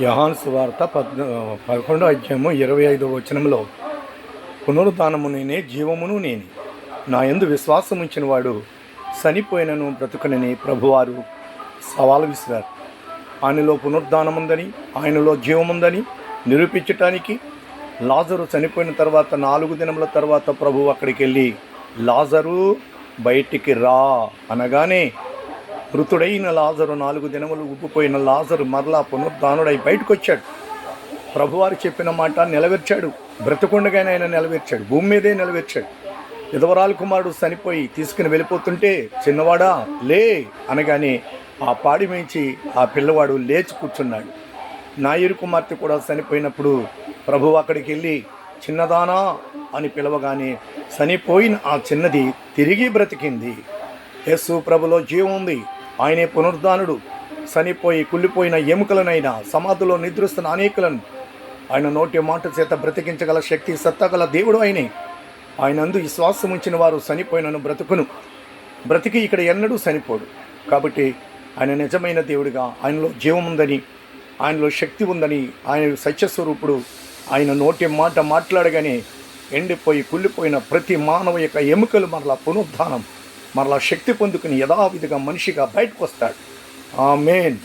యోహాను సువార్త 11వ అధ్యాయము 25వ వచనంలో, పునరుద్ధానము నేనే, జీవమును నేనే, నా యందు విశ్వాసం ఉంచిన వాడు చనిపోయినను బ్రతుకునని ప్రభువారు సవాలు విసిరారు. ఆయనలో పునరుద్ధానముందని, ఆయనలో జీవముందని నిరూపించటానికి లాజరు చనిపోయిన తర్వాత 4 దినముల తర్వాత ప్రభు అక్కడికి వెళ్ళి, లాజరు బయటికి రా అనగానే మృతుడైన లాజరు 4 దినములు ఉబ్బిపోయిన లాజరు మరలా పునరుద్ధానుడై బయటకు వచ్చాడు. ప్రభువారు చెప్పిన మాట నెలవేర్చాడు. బ్రతుకుండగానే ఆయన నెలవేర్చాడు, భూమి మీదే నెలవేర్చాడు. విధవరాలు కుమారుడు చనిపోయి తీసుకుని వెళ్ళిపోతుంటే, చిన్నవాడా లే అనగానే ఆ పాడి మేంచి ఆ పిల్లవాడు లేచి కూర్చున్నాడు. నాయరు కుమార్తె కూడా చనిపోయినప్పుడు ప్రభు అక్కడికి వెళ్ళి, చిన్నదానా అని పిలవగానే చనిపోయిన ఆ చిన్నది తిరిగి బ్రతికింది. యేసు ప్రభులో జీవం ఉంది. ఆయనే పునరుద్ధానుడు. చనిపోయి కుళ్ళిపోయిన ఎముకలనైనా, సమాధిలో నిద్రిస్తున్న అనేకులను ఆయన నోటి మాట చేత బ్రతికించగల శక్తి, సత్తగల దేవుడు ఆయనే. ఆయనందు విశ్వాసం ఉంచిన వారు చనిపోయినను బ్రతుకును. బ్రతికి ఇక్కడ ఎన్నడూ చనిపోడు. కాబట్టి ఆయన నిజమైన దేవుడిగా, ఆయనలో జీవం ఉందని, ఆయనలో శక్తి ఉందని, ఆయన సత్యస్వరూపుడు. ఆయన నోటి మాట మాట్లాడగానే ఎండిపోయి కుళ్ళిపోయిన ప్రతి మానవ యొక్క ఎముకలు మరలా పునరుద్ధానం, మరలా శక్తి పొందుకుని యథావిధిగా మనిషిగా బయటకు వస్తాడు. ఆమేన్.